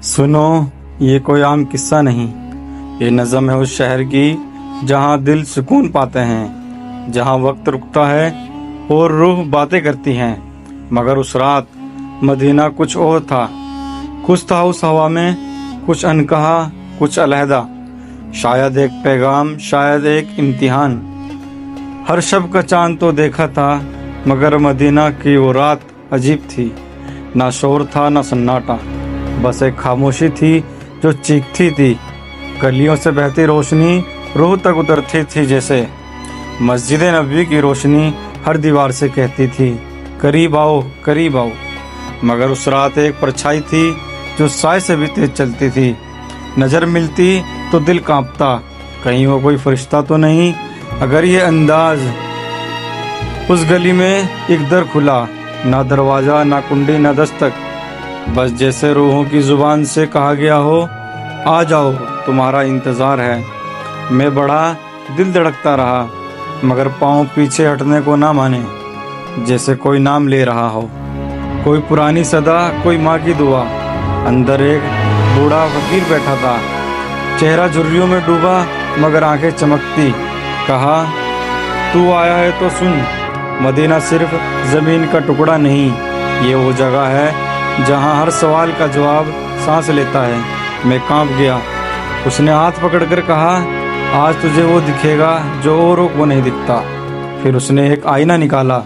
سنو، یہ کوئی عام قصہ نہیں، یہ نظم ہے اس شہر کی جہاں دل سکون پاتے ہیں، جہاں وقت رکتا ہے اور روح باتیں کرتی ہیں۔ مگر اس رات مدینہ کچھ اور تھا، کچھ تھا اس ہوا میں، کچھ انکہا، کچھ علیحدہ، شاید ایک پیغام، شاید ایک امتحان۔ ہر شب کا چاند تو دیکھا تھا، مگر مدینہ کی وہ رات عجیب تھی۔ نہ شور تھا نہ سناٹا، بس ایک خاموشی تھی جو چیختی تھی۔ گلیوں سے بہتی روشنی روح تک اترتی تھی، جیسے مسجد نبوی کی روشنی ہر دیوار سے کہتی تھی قریب آؤ، قریب آؤ۔ مگر اس رات ایک پرچھائی تھی جو سائے سے بھی تیز چلتی تھی۔ نظر ملتی تو دل کانپتا، کہیں وہ کوئی فرشتہ تو نہیں۔ اگر یہ انداز، اس گلی میں ایک در کھلا، نہ دروازہ نہ کنڈی نہ دستک، بس جیسے روحوں کی زبان سے کہا گیا ہو آ جاؤ، تمہارا انتظار ہے۔ میں بڑا، دل دھڑکتا رہا، مگر پاؤں پیچھے ہٹنے کو نہ مانے، جیسے کوئی نام لے رہا ہو، کوئی پرانی صدا، کوئی ماں کی دعا۔ اندر ایک بوڑھا فقیر بیٹھا تھا، چہرہ جھریوں میں ڈوبا مگر آنکھیں چمکتی۔ کہا، تو آیا ہے تو سن، مدینہ صرف زمین کا ٹکڑا نہیں، یہ وہ جگہ ہے جہاں ہر سوال کا جواب سانس لیتا ہے۔ میں کانپ گیا۔ اس نے ہاتھ پکڑ کر کہا، آج تجھے وہ دکھے گا جو اوروں کو نہیں دکھتا۔ پھر اس نے ایک آئینہ نکالا،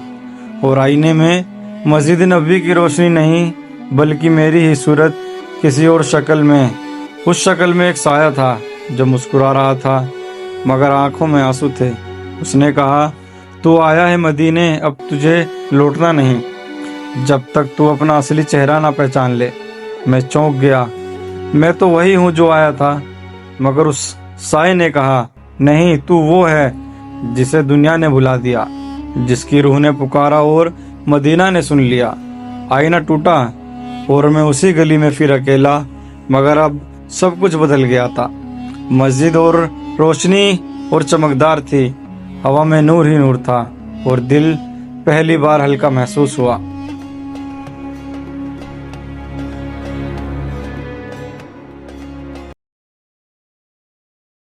اور آئینے میں مسجد نبوی کی روشنی نہیں، بلکہ میری ہی صورت کسی اور شکل میں۔ اس شکل میں ایک سایہ تھا جو مسکرا رہا تھا، مگر آنکھوں میں آنسو تھے۔ اس نے کہا، تو آیا ہے مدینے، اب تجھے لوٹنا نہیں، جب تک تو اپنا اصلی چہرہ نہ پہچان لے۔ میں چونک گیا، میں تو وہی ہوں جو آیا تھا۔ مگر اس سائے نے کہا، نہیں، تو وہ ہے جسے دنیا نے بھلا دیا، جس کی روح نے پکارا اور مدینہ نے سن لیا۔ آئینہ ٹوٹا اور میں اسی گلی میں پھر اکیلا، مگر اب سب کچھ بدل گیا تھا۔ مسجد اور روشنی اور چمکدار تھی، ہوا میں نور ہی نور تھا، اور دل پہلی بار ہلکا محسوس ہوا۔